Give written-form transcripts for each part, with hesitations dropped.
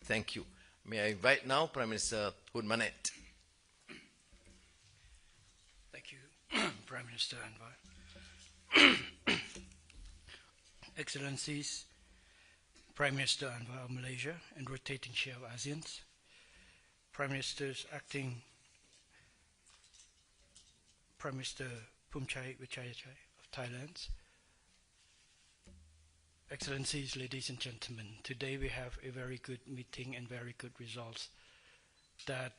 Thank you. May I invite now Prime Minister Hun Manet. Thank you, Prime Minister Anwar. Excellencies, Prime Minister Anwar of Malaysia and rotating chair of ASEAN, Prime Ministers acting Prime Minister Phumchai Vichayachai of Thailand, Excellencies, ladies and gentlemen, today we have a very good meeting and very good results that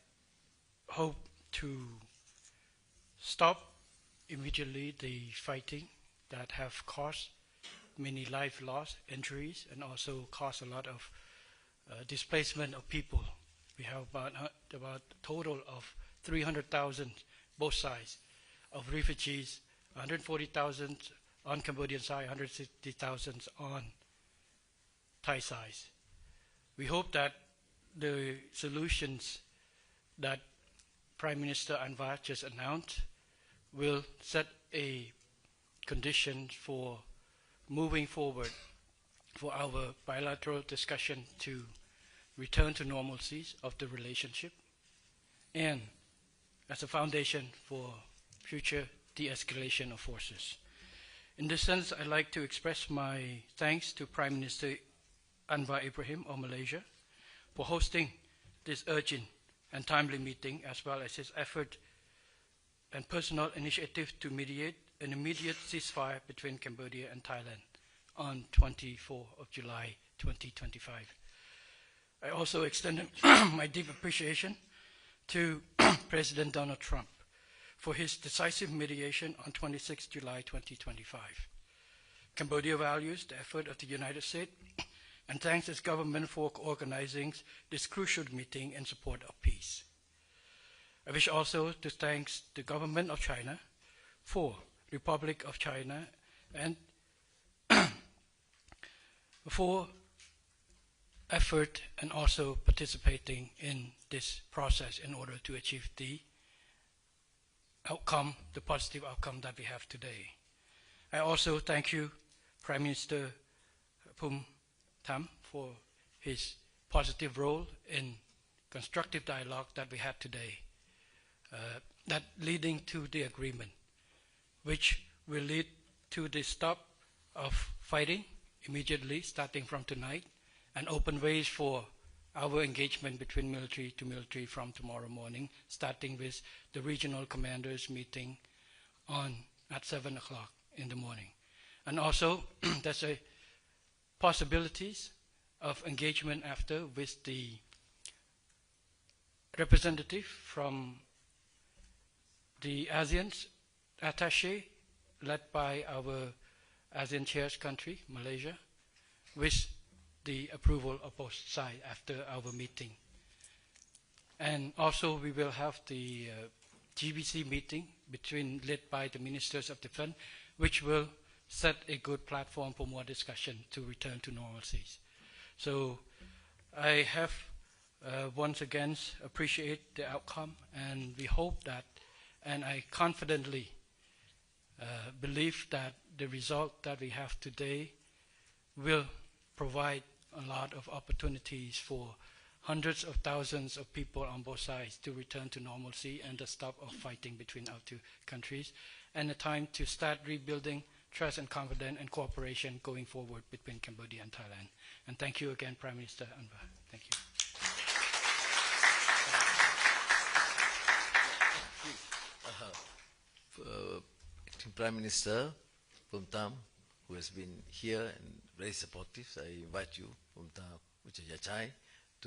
hope to stop immediately the fighting that have caused many life loss, injuries, and also caused a lot of displacement of people. We have about a total of 300,000 both sides of refugees, 140,000 on Cambodian side, 160,000 on Thai side. We hope that the solutions that Prime Minister Anwar just announced will set a condition for moving forward for our bilateral discussion to return to normalcy of the relationship and as a foundation for future de-escalation of forces. In this sense, I'd like to express my thanks to Prime Minister Anwar Ibrahim of Malaysia for hosting this urgent and timely meeting, as well as his effort and personal initiative to mediate an immediate ceasefire between Cambodia and Thailand on 24th of July 2025. I also extend my deep appreciation to President Donald Trump for his decisive mediation on 26 July 2025. Cambodia values the effort of the United States and thanks its government for organizing this crucial meeting in support of peace. I wish also to thank the government of China for Republic of China and for effort and also participating in this process in order to achieve the outcome, the positive outcome that we have today. I also thank you, Prime Minister Phum Tham, for his positive role in constructive dialogue that we had today, that leading to the agreement, which will lead to the stop of fighting immediately starting from tonight and open ways for our engagement between military to military from tomorrow morning, starting with the regional commanders meeting at 7 o'clock in the morning. And also, there's a possibilities of engagement after with the representative from the ASEAN's attaché led by our ASEAN chairs country, Malaysia, with the approval of both sides after our meeting. And also we will have the GBC meeting led by the Ministers of Defense, which will set a good platform for more discussion to return to normalcy. So I have once again appreciate the outcome, and we hope that, and I confidently believe that the result that we have today will provide a lot of opportunities for hundreds of thousands of people on both sides to return to normalcy and the stop of fighting between our two countries, and a time to start rebuilding trust and confidence and cooperation going forward between Cambodia and Thailand. And thank you again, Prime Minister Anwar. Thank you. Acting Prime Minister Phum Tham, who has been here and very supportive, I invite you, Phum Tham Vichayachai,